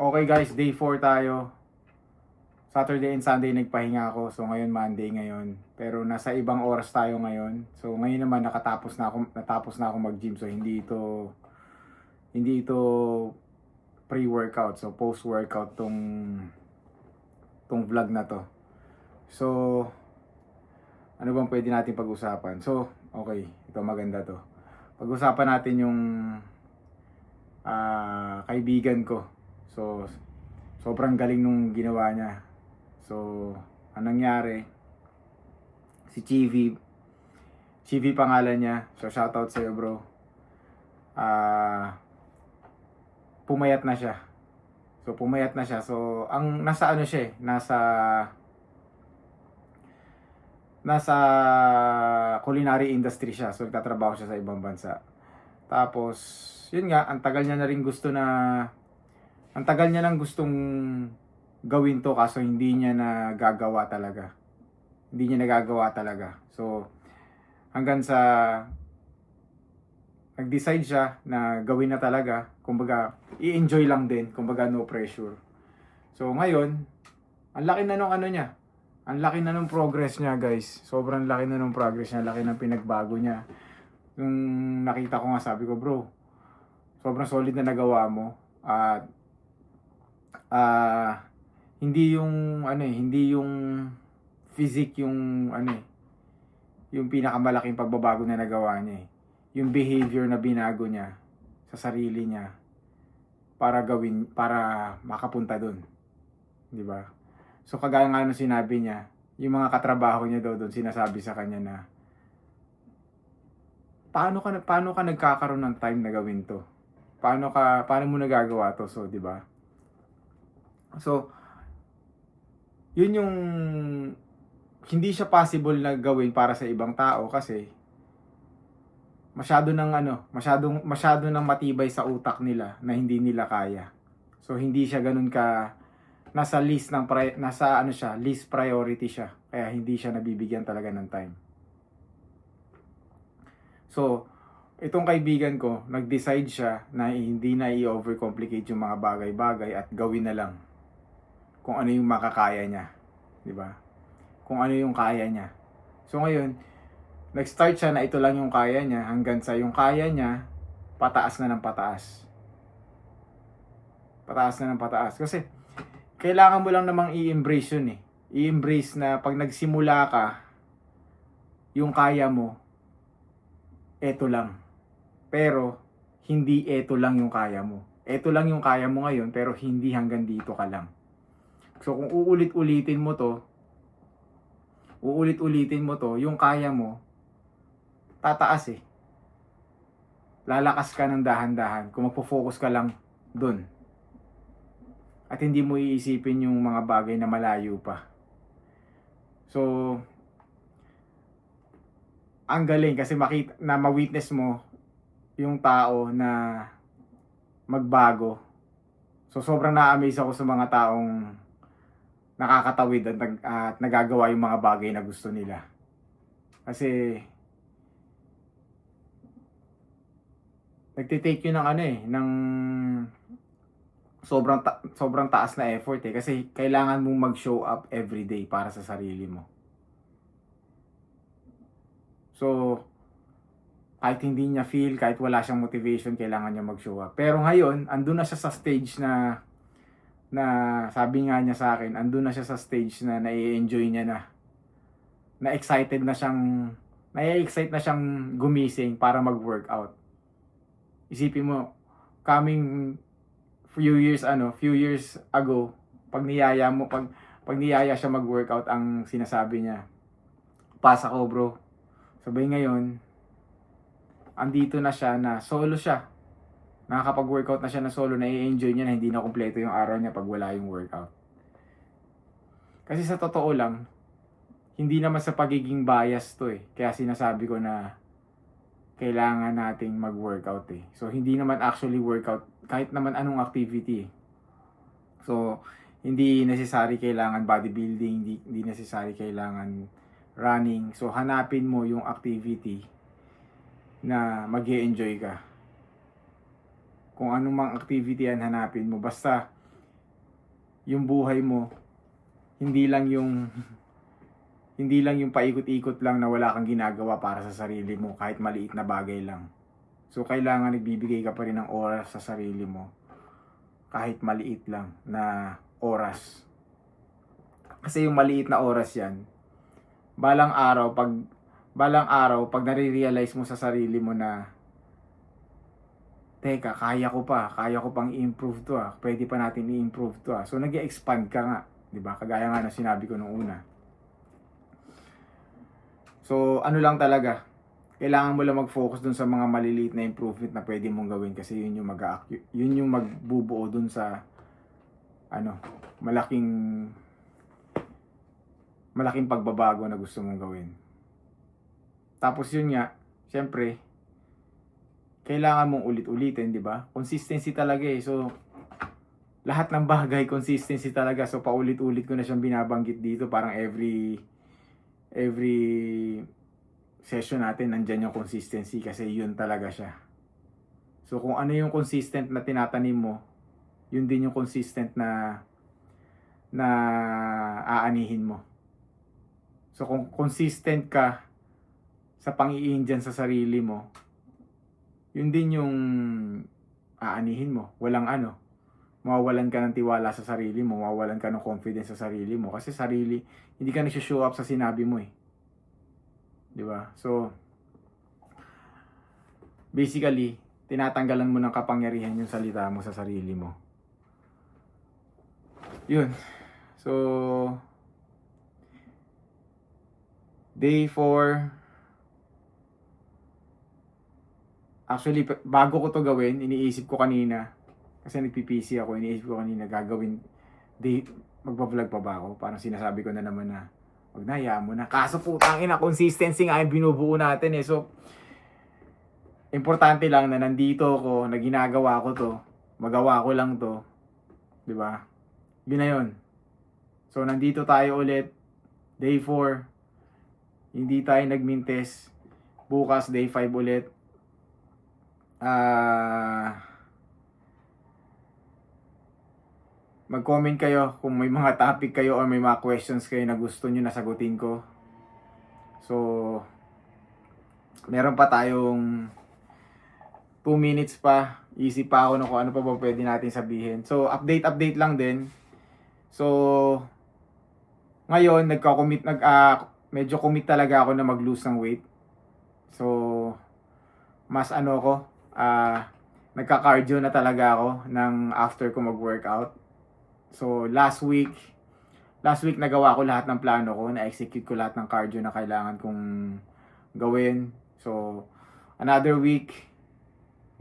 Okay guys, day 4 tayo. Saturday and Sunday nagpahinga ako. So ngayon Monday ngayon. Pero nasa ibang oras tayo ngayon. So ngayon naman natapos na ako mag-gym. So hindi ito pre-workout. So post-workout tong vlog na to. So ano bang pwede natin pag-usapan? So okay, ito maganda to. Pag-usapan natin yung kaibigan ko. So sobrang galing nung ginawa niya. So anong nangyari? Si Chivi pangalan niya. So shoutout sa iyo, bro. Pumayat na siya. So ang nasa ano siya, nasa culinary industry siya. So nagtatrabaho siya sa ibang bansa. Tapos yun nga, ang tagal niya nang gustong gawin to, kaso hindi niya nagagawa talaga. So hanggang sa nag-decide siya na gawin na talaga. Kumbaga, i-enjoy lang din. Kumbaga, no pressure. So ngayon, ang laki na nung ano niya. Ang laki na nung progress niya, guys. Sobrang laki na nung progress niya. Laki ng pinagbago niya. Yung nakita ko nga, sabi ko, bro, sobrang solid na nagawa mo. At hindi yung physique yung pinakamalaking pagbabago na nagawa niya. Yung behavior na binago niya sa sarili niya para makapunta doon. 'Di ba? So kagaya nga nung sinabi niya, yung mga katrabaho niya daw doon sinasabi sa kanya na paano ka nagkakaroon ng time na gawin to? Paano mo nagagawa to? So, 'di ba? So, yun yung hindi siya possible na gawin para sa ibang tao kasi masyado nang matibay sa utak nila na hindi nila kaya. So, hindi siya ganun ka nasa list priority siya. Kaya hindi siya nabibigyan talaga ng time. So, itong kaibigan ko, nag-decide siya na hindi na i-overcomplicate yung mga bagay-bagay at gawin na lang kung ano yung makakaya niya, 'di ba? Kung ano yung kaya niya. So ngayon, nag-start siya na ito lang yung kaya niya hanggang sa yung kaya niya pataas na ng pataas. Pataas na ng pataas kasi kailangan mo lang namang i-embrace yun eh. I-embrace na pag nagsimula ka, yung kaya mo eto lang. Pero hindi eto lang yung kaya mo. Eto lang yung kaya mo ngayon pero hindi hanggang dito ka lang. So kung uulit-ulitin mo to, yung kaya mo, tataas eh. Lalakas ka ng dahan-dahan kung magpo-focus ka lang dun. At hindi mo iisipin yung mga bagay na malayo pa. So, ang galing kasi ma-witness mo yung tao na magbago. So, sobrang na-amaze ako sa mga taong nakakatawid at nagagawa yung mga bagay na gusto nila. Kasi nagtitake yun ng sobrang taas na effort eh, kasi kailangan mong mag-show up every day para sa sarili mo. So kahit hindi niya feel, kahit wala siyang motivation, kailangan niya mag-show up. Pero ngayon, andun na siya sa stage na sabi nga niya sa akin, andun na siya sa stage na nai-enjoy niya na excited na siyang gumising para mag-workout. Isipin mo, coming few years ago, pag niyaya siya mag-workout, ang sinasabi niya, pasa ko bro. Sabay ngayon, andito na siya na solo siya. Nakakapag-workout na siya na solo, na-enjoy niya na hindi na kumpleto yung araw niya pag wala yung workout. Kasi sa totoo lang, hindi naman sa pagiging bias to eh. Kaya sinasabi ko na kailangan nating mag-workout eh. So, hindi naman actually workout, kahit naman anong activity eh. So, hindi necessary kailangan bodybuilding, hindi necessary kailangan running. So, hanapin mo yung activity na mag-e-enjoy ka. Kung anong mang activity yan, hanapin mo. Basta yung buhay mo hindi lang yung paikot-ikot lang na wala kang ginagawa para sa sarili mo, kahit maliit na bagay lang. So kailangan nagbibigay ka pa rin ng oras sa sarili mo, kahit maliit lang na oras. Kasi yung maliit na oras yan, balang araw pag nare-realize mo sa sarili mo na, teka, kaya ko pang i-improve to pwede pa natin i-improve to So nag-expand ka nga, 'di ba? Kagaya nga ng sinabi ko nung una. So ano lang talaga, kailangan mo lang mag-focus dun sa mga maliliit na improvement na pwede mong gawin, kasi yun yung magbubuo dun sa malaking pagbabago na gusto mong gawin. Tapos yun nga, syempre, kailangan mong ulit-ulitin, di ba? Consistency talaga So, lahat ng bagay, consistency talaga. So, paulit-ulit ko na siyang binabanggit dito. Parang every session natin, nandyan yung consistency kasi yun talaga siya. So, kung ano yung consistent na tinatanim mo, yun din yung consistent na aanihin mo. So, kung consistent ka sa pang-iin dyan sa sarili mo, yun din yung aanihin mo. Mawawalan ka ng tiwala sa sarili mo, mawawalan ka ng confidence sa sarili mo. Kasi hindi ka nag-show up sa sinabi mo Di ba? So, basically, tinatanggalan mo ng kapangyarihan yung salita mo sa sarili mo. Yun. So, day 4. Actually, bago ko to gawin, iniisip ko kanina, kasi nagpipisi ako, iniisip ko kanina magpa-vlog pa ba ako? Parang sinasabi ko na naman na, wag na, hayaan mo na. Kaso putang ina, consistency nga yung binubuo natin So, importante lang na nandito ako, na ginagawa ko to, magawa ko lang to. Di ba? Yun na yun. So, nandito tayo ulit, day 4. Hindi tayo nagmintes. Bukas, day 5 ulit. Mag-comment kayo kung may mga topic kayo or may mga questions kayo na gusto nyo na sagutin ko. So, meron pa tayong 2 minutes pa. Easy pa ako kung ano pa ba pwede natin sabihin. So, update lang din. So, ngayon, medyo commit talaga ako na mag-lose ng weight. So, mas nagka-cardio na talaga ako after ko mag-workout. So, last week nagawa ko lahat ng plano ko, na-execute ko lahat ng cardio na kailangan kong gawin. So, another week,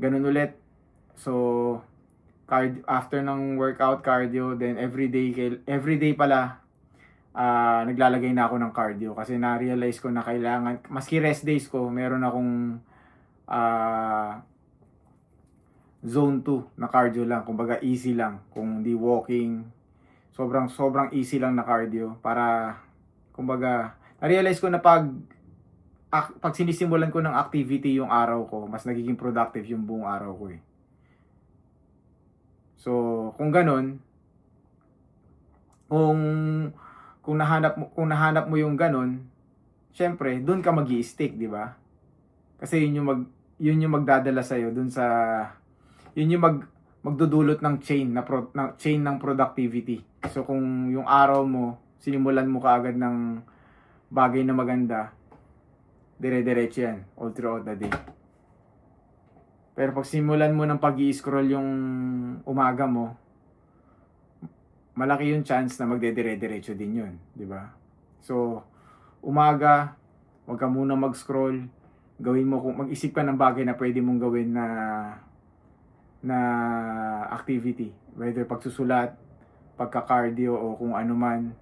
ganun ulit. So, after ng workout, cardio, then everyday pala, naglalagay na ako ng cardio kasi na-realize ko na kailangan, maski rest days ko, meron akong zone 2 na cardio lang, kumbaga easy lang, kung di walking, sobrang easy lang na cardio para kumbaga na-realize ko na pag sinisimulan ko ng activity yung araw ko, mas nagiging productive yung buong araw ko So, kung ganun, kung nahanap mo yung ganun, syempre, doon ka magi-stick, di ba? Kasi yun yung magdadala sa iyo yun yung magdudulot ng chain ng productivity. So kung yung araw mo sinimulan mo kaagad ng bagay na maganda, dire-diretso yan all throughout the day. Pero pag simulan mo ng pag-i-scroll yung umaga mo, malaki yung chance na magdedire-diretso din yun, di ba? So umaga, wag ka muna mag-scroll, mag-isip ka ng bagay na pwede mong gawin na activity, whether pagsusulat, pagka-cardio o kung ano man,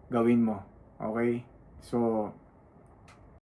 gawin mo. Okay? So,